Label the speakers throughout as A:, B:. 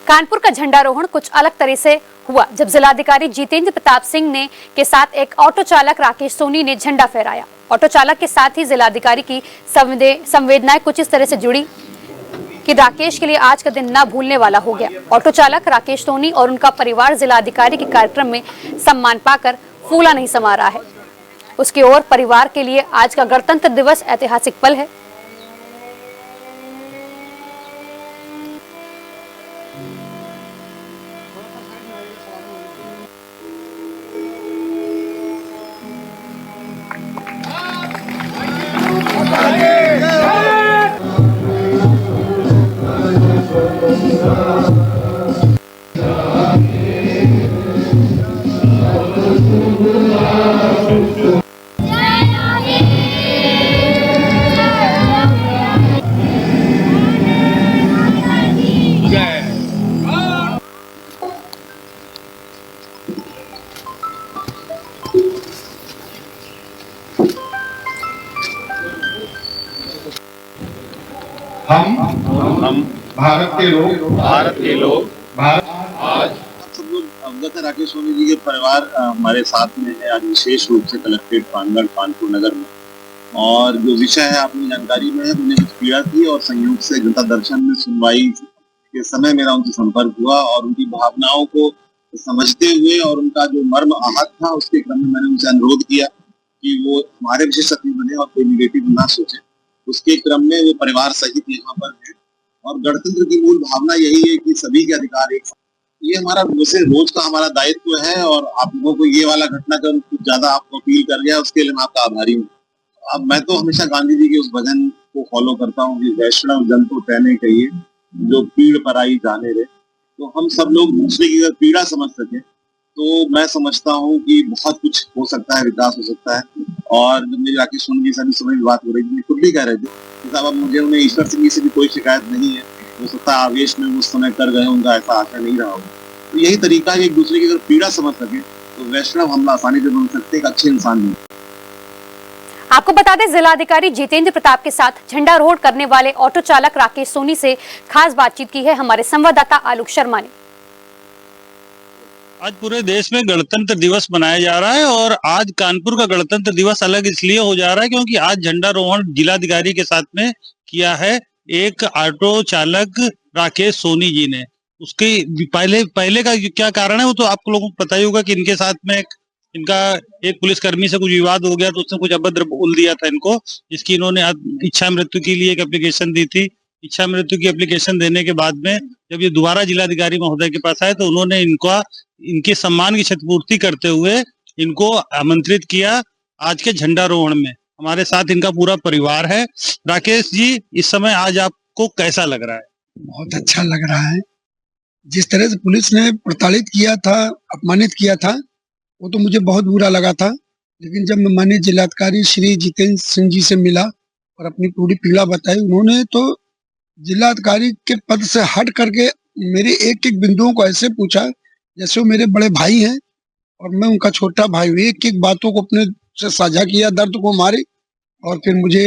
A: कानपुर का झंडारोहण कुछ अलग तरह से हुआ जब जिलाधिकारी जितेंद्र प्रताप सिंह ने के साथ एक ऑटो चालक राकेश सोनी ने झंडा फहराया। ऑटो चालक के साथ ही जिलाधिकारी की संवेदनाएं कुछ इस तरह से जुड़ी कि राकेश के लिए आज का दिन ना भूलने वाला हो गया। ऑटो चालक राकेश सोनी और उनका परिवार जिलाधिकारी के कार्यक्रम में सम्मान पाकर फूला नहीं समा रहा है। उसकी ओर परिवार के लिए आज का गणतंत्र दिवस ऐतिहासिक पल है।
B: हम भारत के लोग
C: आज सब लोग अवगत है। राकेश सोनी जी के परिवार हमारे साथ में है आज विशेष रूप से कलेक्ट्रेट पानगढ़ कानपुर नगर में, और जो विषय है अपनी जानकारी में है, मुझे कुछ पीड़ा थी और संयोग से जनता दर्शन में सुनवाई के समय मेरा उनसे संपर्क हुआ और उनकी भावनाओं को समझते हुए और उनका जो मर्म आहत था उसके क्रम में मैंने उनसे अनुरोध किया कि वो हमारे विशेष अतिथि बने और कोई निगेटिव ना सोचे। उसके क्रम में वो परिवार सहित यहाँ पर है और गणतंत्र की मूल भावना यही है कि सभी के अधिकार एक। ये हमारा वैसे रोज का हमारा दायित्व है और आप लोगों को ये वाला घटनाक्रम कुछ ज्यादा आपको अपील कर गया, उसके लिए मैं आपका आभारी हूँ। अब मैं तो हमेशा गांधी जी के उस भजन को फॉलो करता हूँ कि वैष्णव जन तो कहने कहिए जो पीड़ पर आई जाने रे। तो हम सब लोग दूसरे की अगर पीड़ा समझ सके तो मैं समझता हूँ कि बहुत कुछ हो सकता है, विकास हो सकता है। और जब मेरी राकेश सोनी जी से भी समय बात हो रही थी, खुद भी कह रहे थे कि साहब अब मुझे उन्हें ईश्वर सिंह जी से भी कोई शिकायत नहीं है, हो सकता है आवेश में उस समय कर गए, उनका ऐसा आशा नहीं रहा होगा। तो यही तरीका है एक दूसरे की अगर पीड़ा समझ सके तो वैष्णव हमला आसानी से बन सकते एक अच्छे इंसान नहीं।
A: आपको बता दें, जिलाधिकारी जितेंद्र प्रताप के साथ झंडारोहण करने वाले ऑटो चालक राकेश सोनी से खास बातचीत की है हमारे संवाददाता आलोक शर्मा ने।
D: आज पूरे देश में गणतंत्र दिवस मनाया जा रहा है और आज कानपुर का गणतंत्र दिवस अलग इसलिए हो जा रहा है क्योंकि आज झंडारोहण जिलाधिकारी के साथ में किया है एक ऑटो चालक राकेश सोनी जी ने। उसके पहले का क्या कारण है वो तो आप लोगों को पता ही होगा कि इनके साथ में इनका एक पुलिसकर्मी से कुछ विवाद हो गया, तो उसने कुछ अभद्र बोल दिया था इनको, जिसकी इन्होंने इच्छा मृत्यु के लिए एक एप्लीकेशन दी थी। इच्छा मृत्यु की एप्लीकेशन देने के बाद में जब ये दोबारा जिलाधिकारी महोदय के पास आए तो उन्होंने इनके सम्मान की क्षतिपूर्ति करते हुए इनको आमंत्रित किया आज के झंडारोहण में। हमारे साथ इनका पूरा परिवार है। राकेश जी, इस समय आज आपको कैसा लग रहा है?
E: बहुत अच्छा लग रहा है। जिस तरह से पुलिस ने प्रताड़ित किया था, अपमानित किया था, वो तो मुझे बहुत बुरा लगा था। लेकिन जब मैं माननीय जिलाधिकारी श्री जितेंद्र सिंह जी से मिला और अपनी पूरी पीड़ा बताई, उन्होंने तो जिलाधिकारी के पद से हट करके मेरे एक एक बिंदुओं को ऐसे पूछा जैसे वो मेरे बड़े भाई हैं और मैं उनका छोटा भाई हूँ। एक एक बातों को अपने से साझा किया, दर्द को मारे और फिर मुझे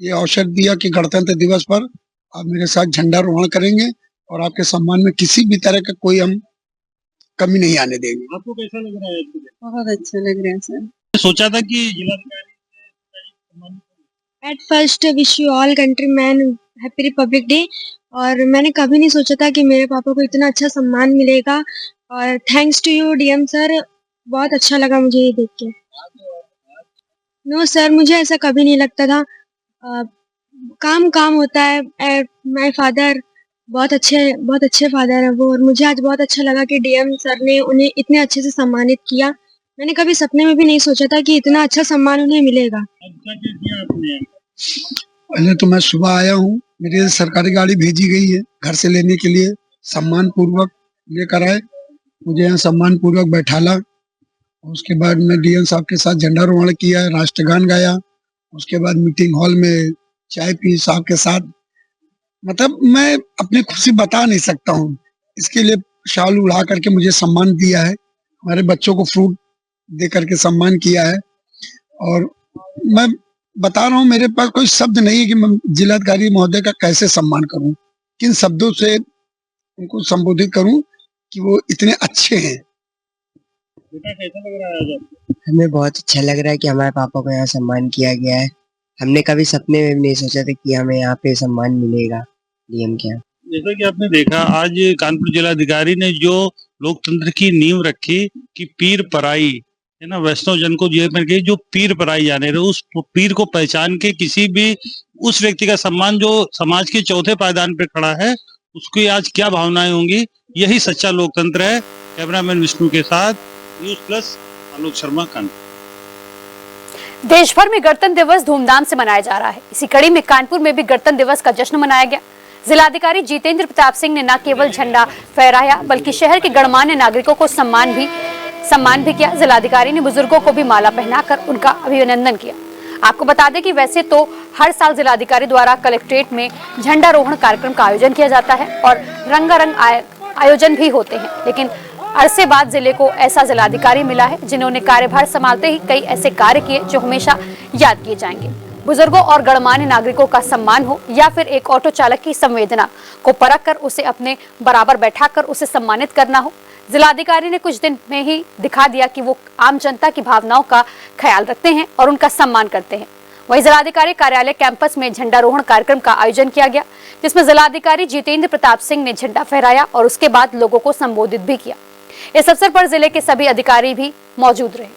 E: ये अवसर दिया कि गणतंत्र दिवस पर आप मेरे साथ झंडारोहण करेंगे और आपके सम्मान में किसी भी तरह का कोई हम कमी नहीं आने देंगे।
D: आपको कैसा लग रहा है?
F: बहुत अच्छा लग रहा है सर।
D: सोचा था कि जिलाधिकारी
F: at first wish you all countryman happy Republic day. और मैंने कभी नहीं सोचा था कि मेरे पापा को इतना अच्छा सम्मान मिलेगा और thanks to you DM sir, बहुत अच्छा लगा मुझे ये देख के। नो सर, मुझे ऐसा कभी नहीं लगता था। काम होता है। माय फादर बहुत अच्छे फादर है वो, और मुझे आज बहुत अच्छा लगा कि डीएम सर ने उन्हें इतने अच्छे से सम्मानित किया। मैंने कभी सपने में भी नहीं सोचा था कि इतना अच्छा सम्मान उन्हें मिलेगा।
E: पहले तो मैं सुबह आया हूँ, मेरी सरकारी गाड़ी भेजी गई है घर से लेने के लिए, सम्मान पूर्वक लेकर आए, मुझे यहाँ सम्मान पूर्वक बैठाला। उसके बाद मैं डीएम साहब के साथ झंडारोहण किया, राष्ट्रगान गाया। उसके बाद मीटिंग हॉल में चाय पी साहब के साथ। मतलब मैं अपनी खुशी बता नहीं सकता हूँ। इसके लिए शाल उड़ा करके मुझे सम्मान दिया है, हमारे बच्चों को फ्रूट दे करके सम्मान किया है। और मैं बता रहा हूँ, मेरे पास कोई शब्द नहीं है कि मैं जिलाधिकारी महोदय का कैसे सम्मान करूं, किन शब्दों से उनको संबोधित करूं कि वो इतने अच्छे हैं।
D: बेटा कैसा लग रहा है आज आपको?
G: हमें बहुत अच्छा लग रहा है कि हमारे पापा को यहाँ सम्मान किया गया है। हमने कभी सपने में भी नहीं सोचा था कि हमें यहाँ पे सम्मान मिलेगा डीएम के यहाँ।
D: जैसा कि आपने देखा, आज कानपुर जिलाधिकारी ने जो लोकतंत्र की नींव रखी कि पीर पराई है ना, वैष्णव जन को जेब में के जो पीर पराई जाने रहे, उस पीर को पहचान के किसी भी उस व्यक्ति का सम्मान जो समाज के चौथे पायदान पे खड़ा है, उसकी आज क्या भावनाएं होंगी, यही सच्चा लोकतंत्र है। कैमरामैन विष्णु के साथ न्यूज़ प्लस आलोक शर्मा, कानपुर।
A: देश भर में गणतंत्र दिवस धूमधाम से मनाया जा रहा है। इसी कड़ी में कानपुर में भी गणतंत्र दिवस का जश्न मनाया गया। जिलाधिकारी जितेंद्र प्रताप सिंह ने न केवल झंडा फहराया बल्कि शहर के गणमान्य नागरिकों को सम्मान भी किया। जिलाधिकारी ने बुजुर्गों को भी माला पहनाकर उनका अभिनंदन किया। आपको बता दें कि वैसे तो हर साल जिलाधिकारी द्वारा कलेक्ट्रेट में झंडारोहण कार्यक्रम का आयोजन किया जाता है और रंगारंग आयोजन भी होते हैं, लेकिन अरसे बाद जिले को ऐसा जिलाधिकारी मिला है जिन्होंने कार्यभार संभालते ही कई ऐसे कार्य किए जो हमेशा याद किए जाएंगे। बुजुर्गों और गणमान्य नागरिकों का सम्मान हो या फिर एक ऑटो चालक की संवेदना को परख कर उसे अपने बराबर बैठाकर उसे सम्मानित करना हो, जिलाधिकारी ने कुछ दिन में ही दिखा दिया कि वो आम जनता की भावनाओं का ख्याल रखते हैं और उनका सम्मान करते हैं। वहीं जिलाधिकारी कार्यालय कैंपस में झंडारोहण कार्यक्रम का आयोजन किया गया, जिसमें जिलाधिकारी जितेंद्र प्रताप सिंह ने झंडा फहराया और उसके बाद लोगों को संबोधित भी किया। इस अवसर पर जिले के सभी अधिकारी भी मौजूद रहे।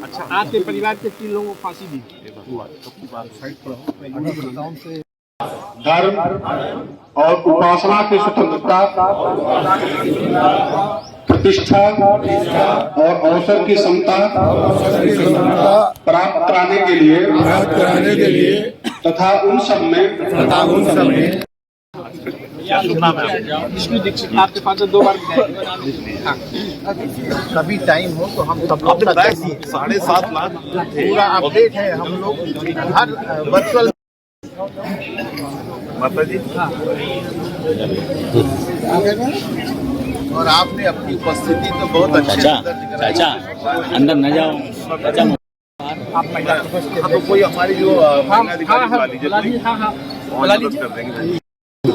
H: अच्छा, आपके परिवार के 3 लोगों को फांसी दी।
B: धर्म और उपासना की स्वतंत्रता, प्रतिष्ठा और अवसर की समता प्राप्त कराने के लिए तथा उन सब में
H: विष्णु दीक्षित आपके पास 2 बार
I: कभी टाइम हो तो हम सब लोग 7.5 लाख पूरा अपडेट है। हम लोग हर वर्चुअल माता जी और आपने अपनी उपस्थिति तो बहुत अच्छे
J: चाचा अंदर न जाओ चाचा।
I: आप तो कोई हमारी जो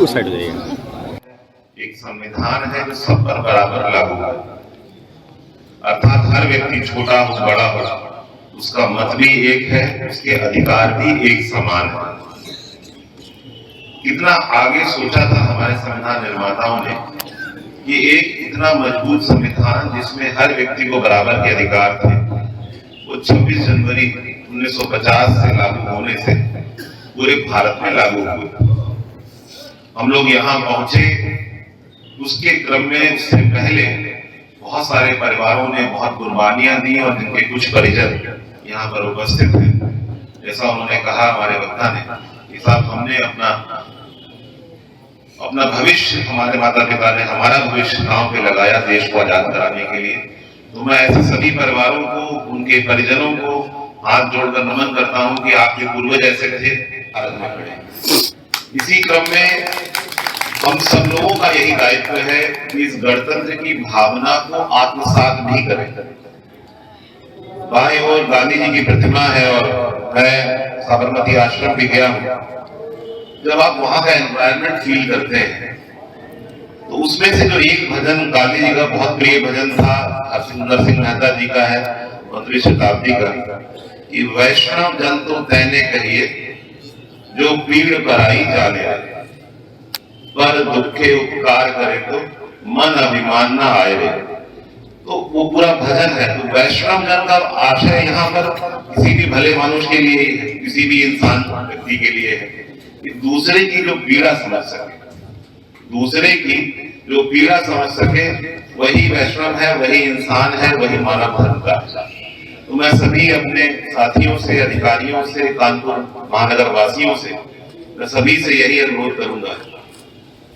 J: साइड हो जाइएगा।
K: एक संविधान है जो सब पर बराबर लागू है, अर्थात हर व्यक्ति छोटा हो बड़ा हो उसका मत भी एक है, उसके अधिकार भी एक समान है। कितना आगे सोचा था हमारे संविधान निर्माताओं ने कि एक इतना मजबूत संविधान जिसमें हर व्यक्ति को बराबर के अधिकार थे, वो 26 जनवरी 1950 से लागू होने से पूरे भारत में लागू हुए। हम लोग यहाँ पहुंचे, उसके क्रम में उससे पहले बहुत सारे परिवारों ने बहुत कुर्बानियां दी और जिनके कुछ परिजन यहाँ पर उपस्थित हैं। जैसा उन्होंने कहा हमारे वक्ता ने कि साहब हमने अपना भविष्य, हमारे माता पिता ने हमारा भविष्य गांव पे लगाया देश को आजाद कराने के लिए। तो मैं ऐसे सभी परिवारों को, उनके परिजनों को हाथ जोड़कर नमन करता हूं कि आपके पूर्वज ऐसे थे, भारत में खड़े। इसी क्रम में हम सब लोगों का यही दायित्व है कि इस गणतंत्र की भावना को आत्मसात भी करें। बाएं ओर गांधी जी की प्रतिमा है और मैं साबरमती आश्रम भी गया हूं। जब आप वहां का एनवायरनमेंट फील करते हैं तो उसमें से जो एक भजन गांधी जी का बहुत प्रिय भजन था, नरसिंह मेहता जी का है 15वीं शताब्दी का, कि वैष्णव जन तो तैने कहिए जो पीड़ पराई जाने, पर दुखे उपकार करे तो मन अभिमान न आए रे। तो वो पूरा भजन है। तो वैष्णव जन का आशय यहाँ पर किसी भी भले मनुष्य के लिए, किसी भी इंसान व्यक्ति के लिए है कि दूसरे की जो पीड़ा समझ सके, दूसरे की जो पीड़ा समझ सके, वही वैष्णव है, वही इंसान है, वही मानव धर्म का। तो मैं सभी अपने साथियों से, अधिकारियों से, कानपुर महानगर वासियों से, मैं सभी से यही अनुरोध करूंगा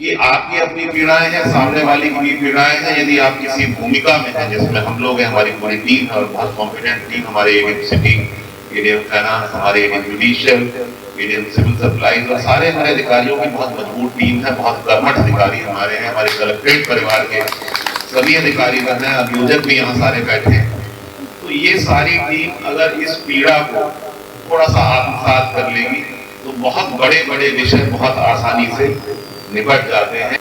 K: कि आपकी अपनी पीड़ाएं हैं, सामने वाले की भी पीड़ाएं हैं। यदि आप किसी भूमिका में हैं, जिसमें हम लोग हैं, हमारी पूरी टीम है और बहुत कॉम्पिटेंट टीम, हमारे एडीएम सिटी, एडीएम फाइनेंस, हमारे ADM judicial, ADM civil supplies और सारे हमारे अधिकारियों की बहुत मजबूत टीम है, बहुत कर्मठ अधिकारी हमारे हैं। हमारे कलेक्ट्रेट परिवार के सभी अधिकारी बन हैं, अभियोजक भी यहाँ सारे बैठे हैं। तो ये सारी टीम अगर इस पीड़ा को थोड़ा सा आत्मसात कर लेगी तो तो बहुत बड़े बड़े विषय बहुत आसानी से निपट जाते हैं।